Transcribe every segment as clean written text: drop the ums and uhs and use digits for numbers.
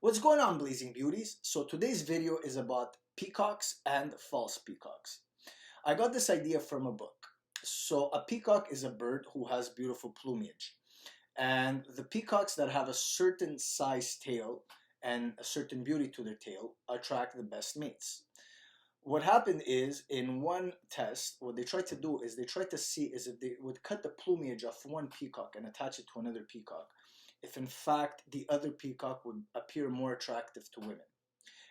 What's going on, Blazing Beauties? So today's video is about peacocks and false peacocks. I got this idea from a book. So a peacock is a bird who has beautiful plumage. And the peacocks that have a certain size tail and a certain beauty to their tail attract the best mates. What happened is, in one test, what they tried to do is they tried to see is if they would cut the plumage off one peacock and attach it to another peacock, if in fact the other peacock would appear more attractive to women.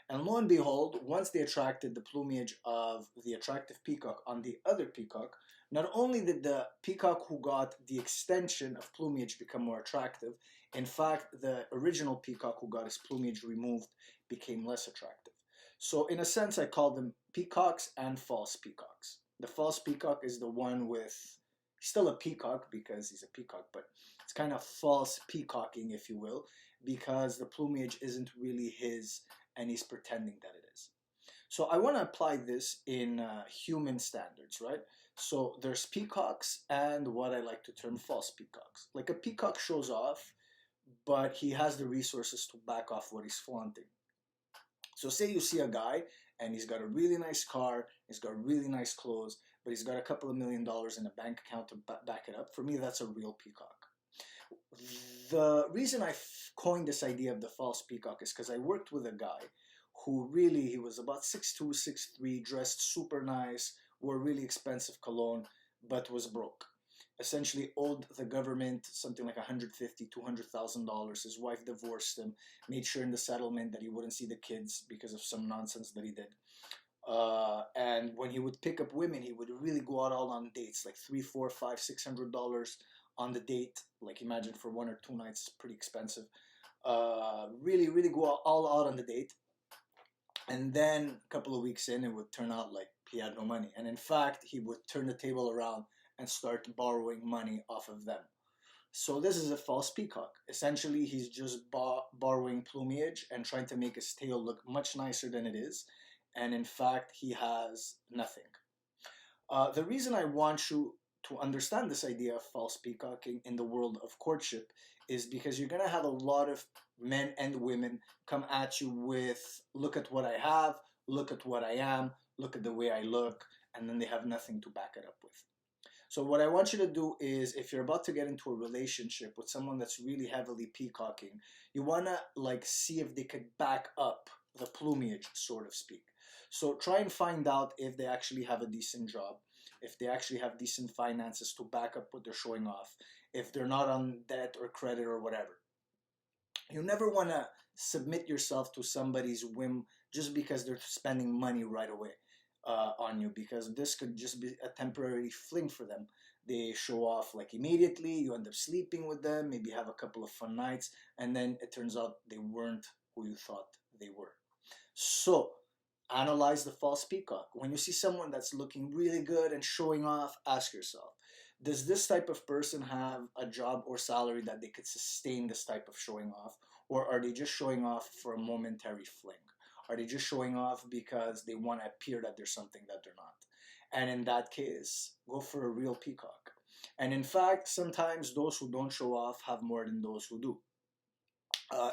And lo and behold, once they attracted the plumage of the attractive peacock on the other peacock, not only did the peacock who got the extension of plumage become more attractive, in fact, the original peacock who got his plumage removed became less attractive. So in a sense, I call them peacocks and false peacocks. The false peacock is the one with, still a peacock because he's a peacock, but it's kind of false peacocking, if you will, because the plumage isn't really his and he's pretending that it is. So I want to apply this in human standards, right? So there's peacocks and what I like to term false peacocks. Like a peacock shows off, but he has the resources to back off what he's flaunting. So say you see a guy and he's got a really nice car, he's got really nice clothes, but he's got a couple of $1 million in a bank account to back it up. For me, that's a real peacock. The reason I coined this idea of the false peacock is because I worked with a guy who really, he was about 6'2", 6'3", dressed super nice, wore really expensive cologne, but was broke. Essentially owed the government something like $150,000, $200,000. His wife divorced him, made sure in the settlement that he wouldn't see the kids because of some nonsense that he did. And when he would pick up women, he would really go out all on dates, like $300, $400, $500, $600 on the date. Like imagine for 1 or 2 nights, pretty expensive. Really go all out on the date. And then a couple of weeks in, it would turn out like he had no money. And in fact, he would turn the table around and start borrowing money off of them. So this is a false peacock. Essentially, he's just borrowing plumage and trying to make his tail look much nicer than it is. And in fact, he has nothing. The reason I want you to understand this idea of false peacocking in the world of courtship is because you're going to have a lot of men and women come at you with, look at what I have, look at what I am, look at the way I look, and then they have nothing to back it up with. So what I want you to do is, if you're about to get into a relationship with someone that's really heavily peacocking, you want to like see if they could back up the plumage, so to speak. So try and find out if they actually have a decent job, if they actually have decent finances to back up what they're showing off, if they're not on debt or credit or whatever. You never want to submit yourself to somebody's whim just because they're spending money right away on you, because this could just be a temporary fling for them. They show off like immediately, you end up sleeping with them, maybe have a couple of fun nights, and then it turns out they weren't who you thought they were. So analyze the false peacock. When you see someone that's looking really good and showing off, ask yourself, does this type of person have a job or salary that they could sustain this type of showing off? Or are they just showing off for a momentary fling? Are they just showing off because they want to appear that there's something that they're not? And in that case, go for a real peacock. And in fact, sometimes those who don't show off have more than those who do.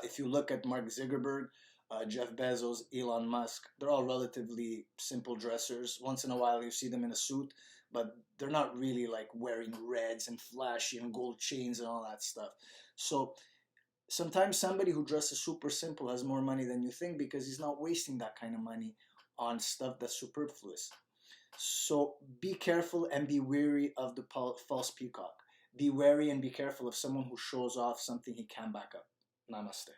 If you look at Mark Zuckerberg, Jeff Bezos, Elon Musk, they're all relatively simple dressers. Once in a while you see them in a suit, but they're not really like wearing reds and flashy and gold chains and all that stuff. So sometimes somebody who dresses super simple has more money than you think because he's not wasting that kind of money on stuff that's superfluous. So be careful and be wary of the false peacock. Be wary and be careful of someone who shows off something he can't back up. Namaste.